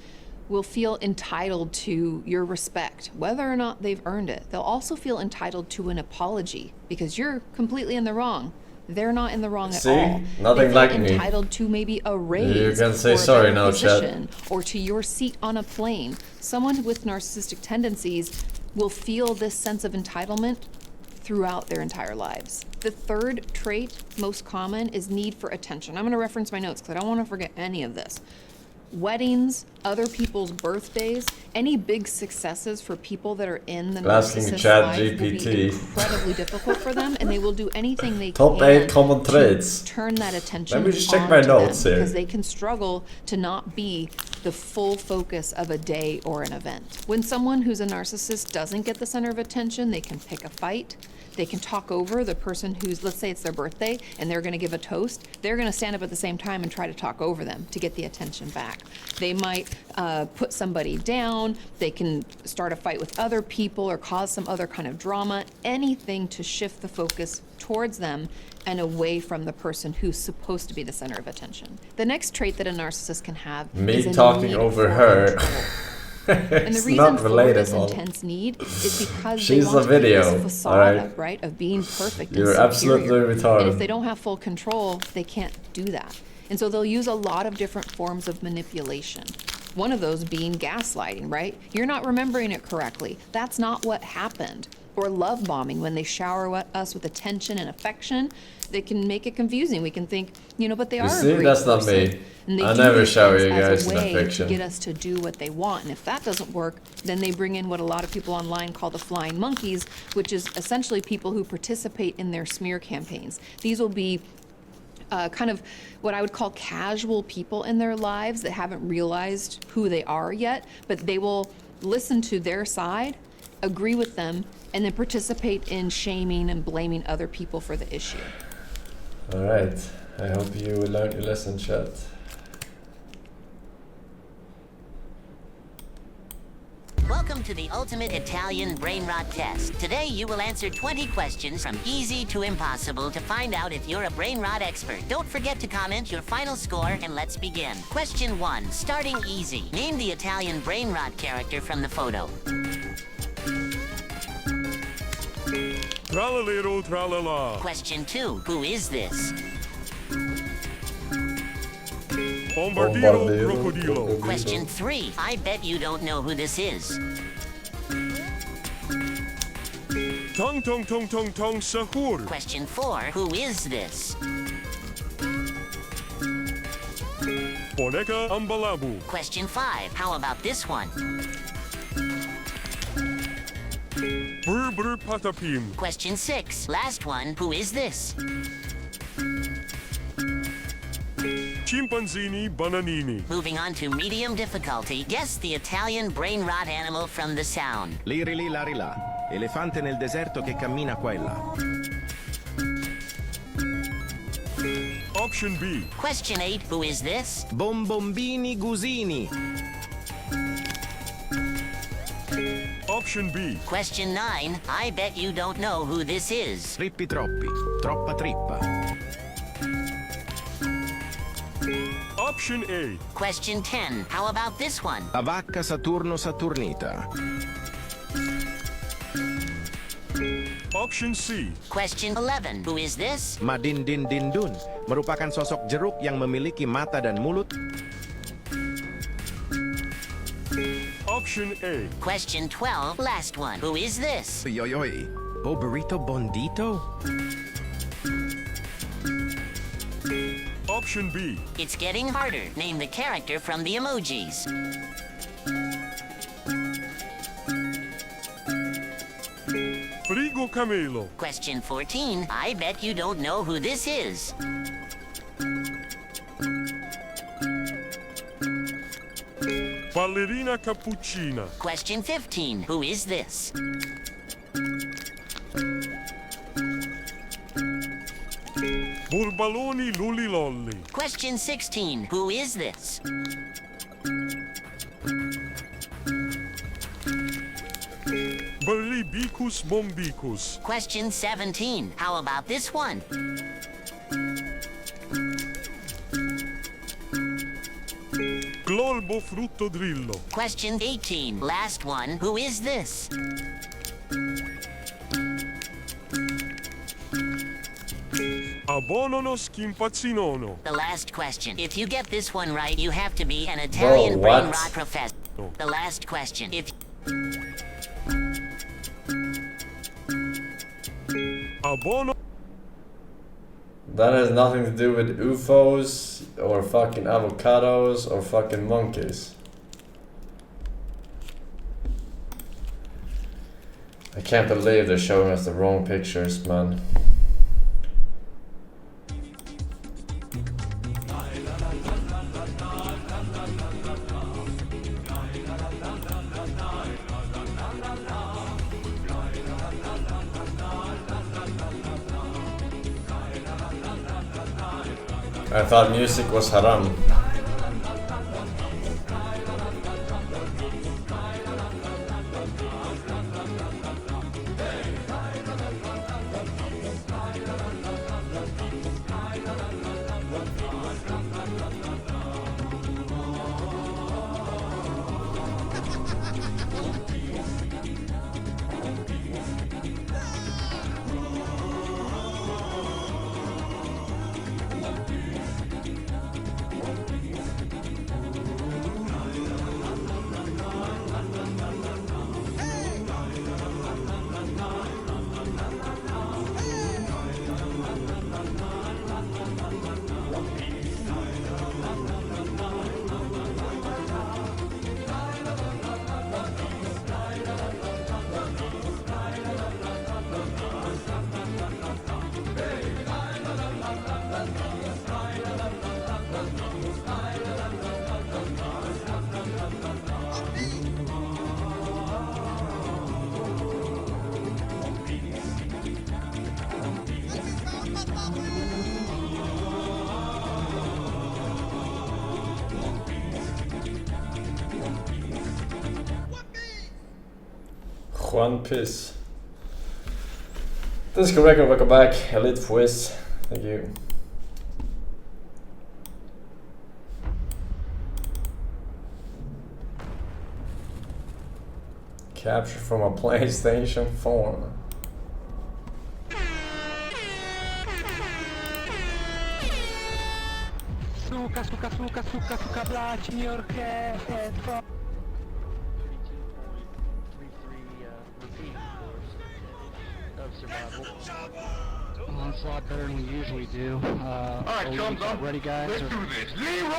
will feel entitled to your respect, whether or not they've earned it. They'll also feel entitled to an apology because you're completely in the wrong. they're not in the wrong at See? all. Nothing they like feel me. entitled to maybe a raise, You can say or a sorry better now, chat. position, or to your seat on a plane. Someone with narcissistic tendencies will feel this sense of entitlement throughout their entire lives. The third trait, most common, is need for attention. I'm going to reference my notes because I don't want to forget any of this. Weddings, other people's birthdays, any big successes for people that are in the Asking narcissist's Chat life will GPT. be incredibly difficult for them, and they will do anything they Top can 8 common to traits. turn that attention Let me just check my onto notes them, here. because they can struggle to not be the full focus of a day or an event. When someone who's a narcissist doesn't get the center of attention, they can pick a fight. They can talk over the person who's, let's say it's their birthday and they're going to give a toast. They're going to stand up at the same time and try to talk over them to get the attention back. They might put somebody down. They can start a fight with other people or cause some other kind of drama, anything to shift the focus towards them and away from the person who's supposed to be the center of attention. The next trait that a narcissist can have is a Me talking need over for her. control. And the It's reason not for relatable. this intense need is because She's they want a to keep video, this facade alright? up, right, of being perfect You're and absolutely superior. retarded. And if they don't have full control, they can't do that. And so they'll use a lot of different forms of manipulation. One of those being gaslighting, right? You're not remembering it correctly. That's not what happened. Or love bombing, when they shower us with attention and affection. They can make it confusing. We can think, but they are see, a great that's not person. me. And they I do never these shower things you as guys a in way affection. to get us to do what they want. And if that doesn't work, then they bring in what a lot of people online call the flying monkeys, which is essentially people who participate in their smear campaigns. These will be kind of what I would call casual people in their lives that haven't realized who they are yet, but they will listen to their side, agree with them, and then participate in shaming and blaming other people for the issue. Alright, I hope you learned your lesson, chat. Welcome to the ultimate Italian brain rot test. Today you will answer 20 questions from easy to impossible to find out if you're a brain rot expert. Don't forget to comment your final score and let's begin. Question 1, starting easy. Name the Italian brain rot character from the photo. Tralalero tralala. Question 2, who is this? Bombardiro crocodilo. Question 3, I bet you don't know who this is. Tong tong tong tong tong sahur. Question 4, who is this? Boneca ambalabu. Question 5, how about this one? Brr brr patapim. Question 6, last one, who is this? Chimpanzini bananini. Moving on to medium difficulty, guess the Italian brain rot animal from the sound. Lirili larila. Elefante nel deserto che cammina qua e là. Option B. Question 8, who is this? Bombombini gusini. Option B. Question 9, I bet you don't know who this is. Trippi troppi. Troppa trippa. Option A. Question 10, how about this one? La vacca Saturno Saturnita. Option C. Question 11, who is this? Madin din din dun. Merupakan sosok jeruk yang memiliki mata dan mulut. Option A. Question 12, last one, who is this? Yoyoy. Boberito Bondito? Option B. It's getting harder. Name the character from the emojis. Frigo camelo. Question 14, I bet you don't know who this is. Ballerina cappuccina. Question 15, who is this? Burbaloni lulilolli. Question 16, who is this? Berlibicus bombicus. Question 17, how about this one? Glorbo frutto drillo. Question 18, last one, who is this? Abononos Kimpazzinono. The last question. If you get this one right, you have to be an Italian brain rot professor. The last question. If Abono. That has nothing to do with UFOs or fucking avocados or fucking monkeys. I can't believe they're showing us the wrong pictures, man. I thought music was haram. Juan Piss. This is correct, welcome back. Elite Fwiz. Thank you. Capture from a PlayStation 4. Suka, blać, Jorge, it's a lot better than we usually do. Alright, chums up. Ready, guys? Let's do this. Leroy!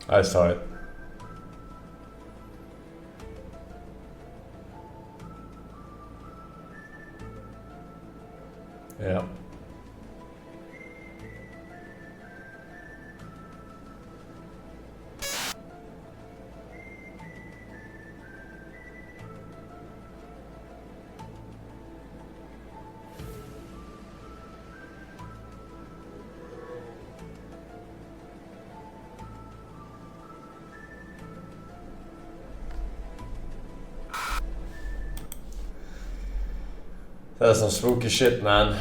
I saw it. Yeah. That's some spooky shit, man.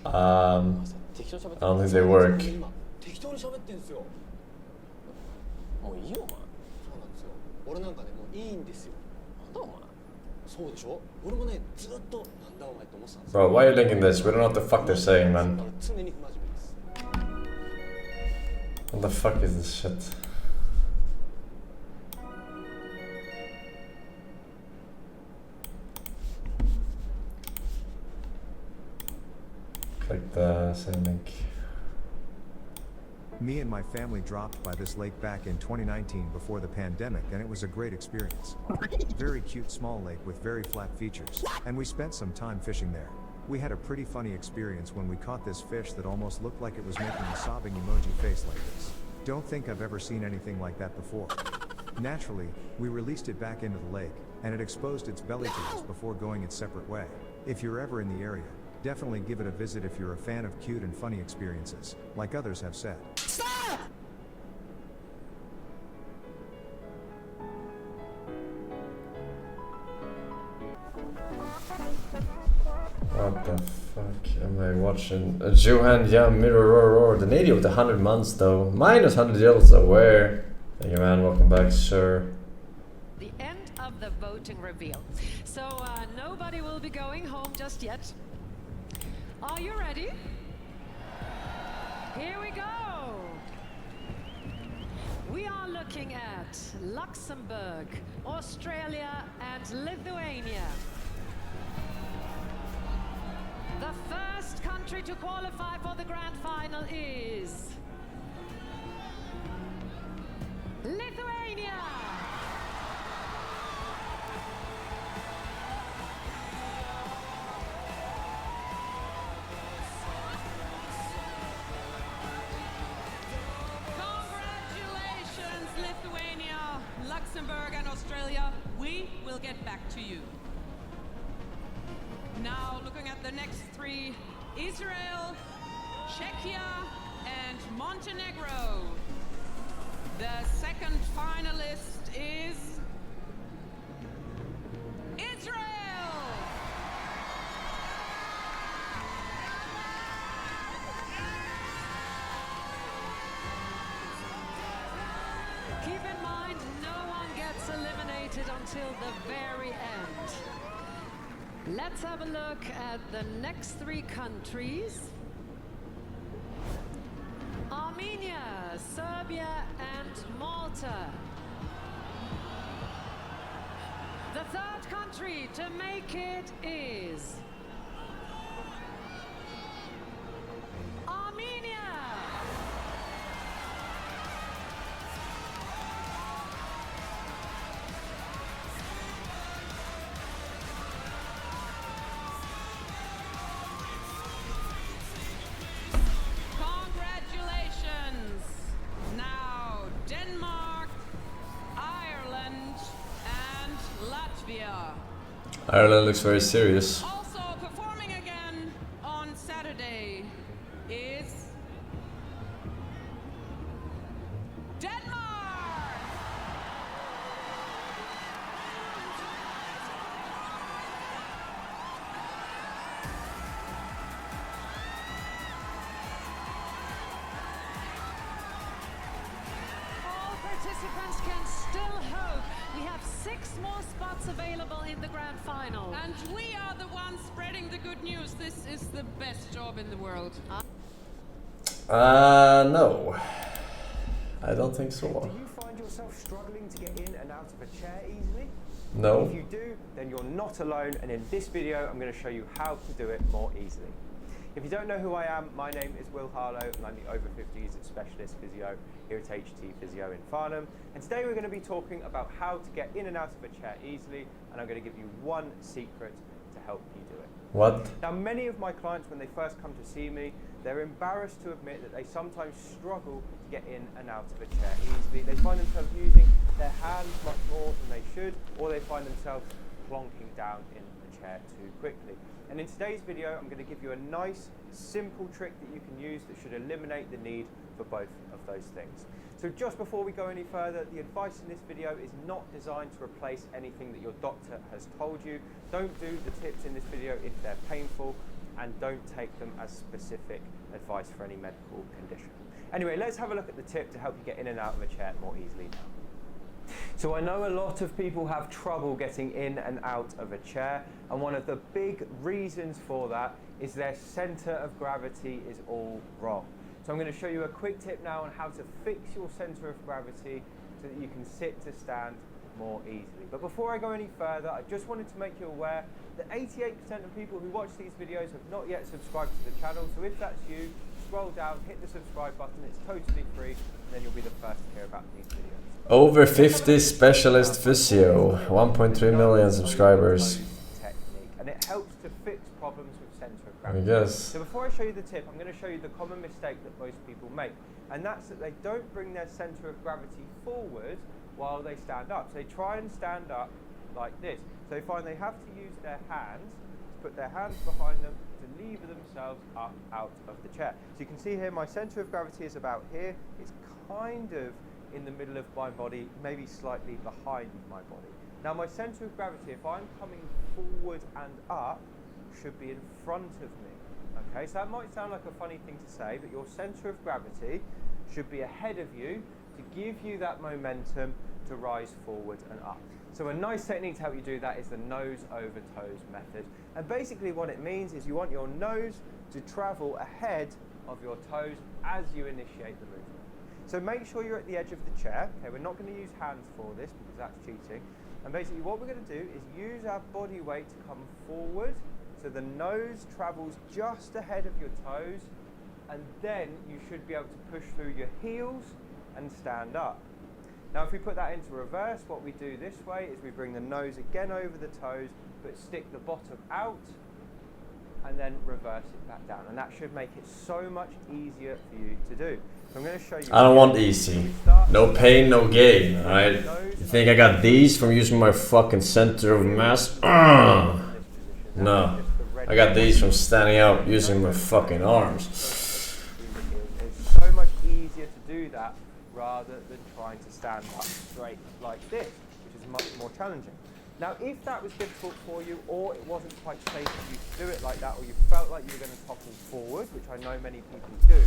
I don't think they work. Bro, why are you linking this? We don't know what the fuck they're saying, man. What the fuck is this shit? Click the same link. Me and my family dropped by this lake back in 2019 before the pandemic, and it was a great experience. Very cute small lake with very flat features, and we spent some time fishing there. We had a pretty funny experience when we caught this fish that almost looked like it was making a sobbing emoji face like this. Don't think I've ever seen anything like that before. Naturally, we released it back into the lake, and it exposed its belly to us before going its separate way. If you're ever in the area, definitely give it a visit if you're a fan of cute and funny experiences, like others have said. Stop! What the fuck am I watching? Johan, yeah, mirror, the native with 100 months though. Minus 100 yells aware. Thank you, man. Welcome back, sir. The end of the voting reveal. So nobody will be going home just yet. Are you ready? Here we go. We are looking at Luxembourg, Australia, and Lithuania. The first country to qualify for the grand final is Lithuania. Lithuania, Luxembourg, and Australia, we will get back to you. Now, looking at the next three, Israel, Czechia, and Montenegro. The second finalist is Israel! Keep in mind, no one gets eliminated until the very end. Let's have a look at the next three countries. Armenia, Serbia, and Malta. The third country to make it is Armenia. Congratulations! Now, Denmark, Ireland looks very serious. Also performing again on Saturday is Denmark. All participants can still hope. We have 6 more spots available in the grand final. And we are the ones spreading the good news. This is the best job in the world. No. I don't think so. Do you find yourself struggling to get in and out of a chair easily? No. If you do, then you're not alone, and in this video I'm going to show you how to do it more easily. If you don't know who I am, my name is Will Harlow and I'm the over 50s specialist physio here at HT Physio in Farnham. And today we're going to be talking about how to get in and out of a chair easily, and I'm going to give you one secret to help you do it. What? Now, many of my clients, when they first come to see me, they're embarrassed to admit that they sometimes struggle to get in and out of a chair easily. They find themselves using their hands much more than they should, or they find themselves plonking down in the chair too quickly. And in today's video, I'm going to give you a nice, simple trick that you can use that should eliminate the need for both of those things. So just before we go any further, the advice in this video is not designed to replace anything that your doctor has told you. Don't do the tips in this video if they're painful, and don't take them as specific advice for any medical condition. Anyway, let's have a look at the tip to help you get in and out of a chair more easily now. So I know a lot of people have trouble getting in and out of a chair, and one of the big reasons for that is their center of gravity is all wrong. So I'm going to show you a quick tip now on how to fix your center of gravity so that you can sit to stand more easily. But before I go any further, I just wanted to make you aware that 88% of people who watch these videos have not yet subscribed to the channel. So if that's you, scroll down, hit the subscribe button, it's totally free, and then you'll be the first to hear about these videos. Over 50 specialist physio, 1.3 million subscribers. Technique, and it helps to fix problems with center of I gravity. guess. So before I show you the tip, I'm going to show you the common mistake that most people make, and that's that they don't bring their center of gravity forward while they stand up. So they try and stand up like this. So they find they have to use their hands, put their hands behind them to lever themselves up out of the chair. So you can see here my center of gravity is about here. It's kind of in the middle of my body, maybe slightly behind my body. Now my center of gravity, if I'm coming forward and up, should be in front of me. Okay, so that might sound like a funny thing to say, but your center of gravity should be ahead of you to give you that momentum to rise forward and up. So a nice technique to help you do that is the nose over toes method. And basically what it means is you want your nose to travel ahead of your toes as you initiate the movement. So make sure you're at the edge of the chair. Okay, we're not going to use hands for this because that's cheating. And basically what we're going to do is use our body weight to come forward so the nose travels just ahead of your toes, and then you should be able to push through your heels and stand up. Now if we put that into reverse, what we do this way is we bring the nose again over the toes, but stick the bottom out, and then reverse it back down. And that should make it so much easier for you to do. So I'm going to show you. I don't want easy. No pain, no gain, alright? You think I got these from using my fucking center of mass? No. I got these from standing up using my fucking arms. It's so much easier to do that rather than trying to stand up straight like this, which is much more challenging. Now, if that was difficult for you, or it wasn't quite safe for you to do it like that, or you felt like you were going to topple forward, which I know many people do,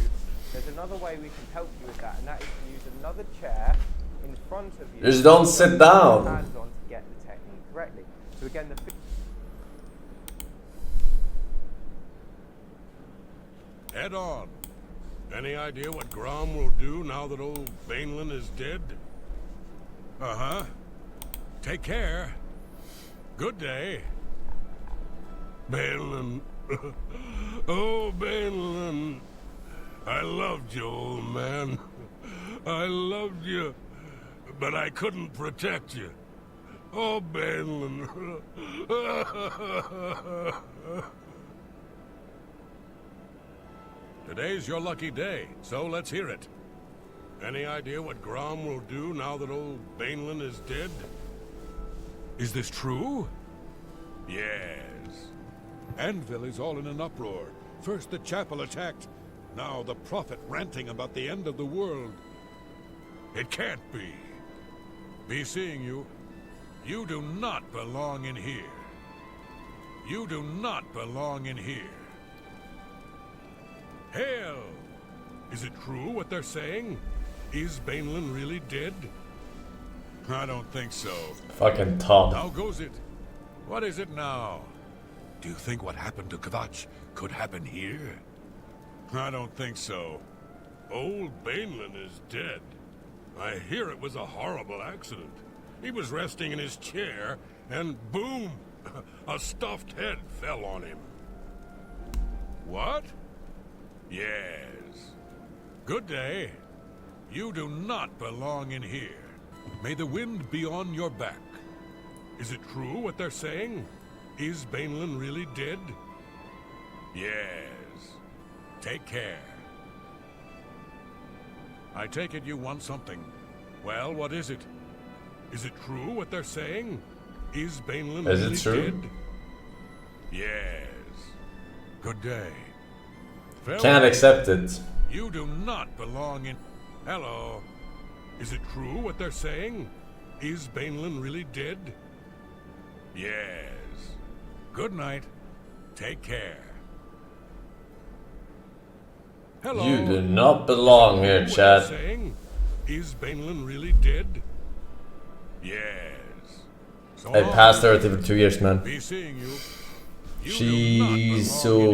there's another way we can help you with that, and that is to use another chair in front of you. Just don't sit down. Hands on to get the technique correctly. So again, Head on. Any idea what Grom will do now that old Bainland is dead? Uh-huh. Take care. Good day. Bainland. Oh, Bainland. I loved you, old man. I loved you, but I couldn't protect you. Oh, Bainland. Today's your lucky day, so let's hear it. Any idea what Grom will do now that old Bainland is dead? Is this true? Yes. Anvil is all in an uproar. First the chapel attacked, now the prophet ranting about the end of the world. It can't be. Be seeing you. You do not belong in here. You do not belong in here. Hell! Is it true what they're saying? Is Bainlin really dead? I don't think so. Fucking Tom. How goes it? What is it now? Do you think what happened to Kvatch could happen here? I don't think so. Old Bainlin is dead. I hear it was a horrible accident. He was resting in his chair, and boom! A stuffed head fell on him. What? Yes. Good day. You do not belong in here. May the wind be on your back. Is it true what they're saying? Is Bainlin really dead? Yes. Take care. I take it you want something. Well, what is it? Is it true what they're saying? Is Bainlin really dead? Yes. Good day. Can't accept it. You do not belong in... Hello. Is it true what they're saying? Is Bainlin really dead? Yes. Good night. Take care. Hello. You do not belong here, Chad. Is Bainlin really dead? Yes. I passed her for 2 years, man. Be seeing you. Schizo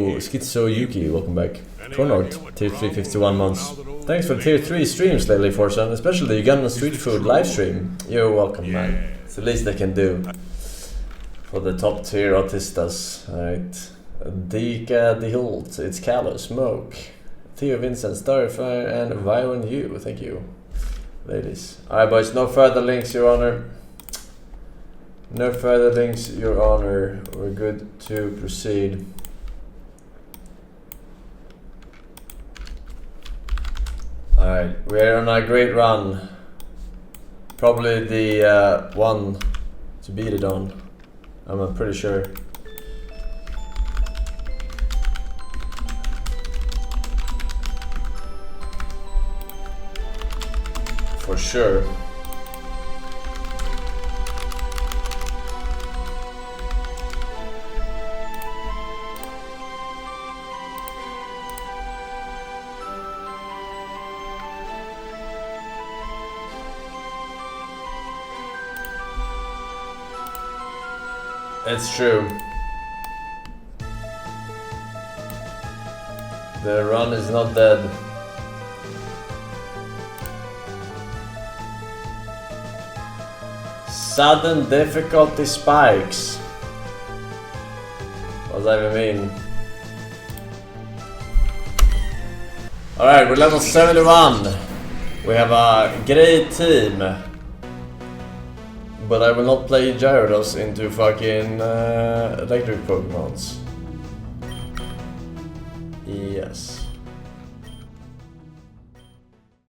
Yuki, welcome back. Chronort, tier 3, 51 months. Thanks for tier 3 streams lately, Forsen, especially the Ugandan street food live stream. You're welcome, man. It's the least I can do for the top tier autistas. Alright. Dika the Hult, it's Callow, Smoke, Theo Vincent, Starfire, and Violent You. Thank you, ladies. Alright, boys, no further links, Your Honor. No further links, Your Honor. We're good to proceed. Alright, we're on a great run. Probably the one to beat it on. I'm pretty sure. For sure. It's true. The run is not dead. Sudden difficulty spikes. What does that even mean? Alright, we're level 71. We have a great team. But I will not play Gyarados into fucking electric Pokemons. Yes.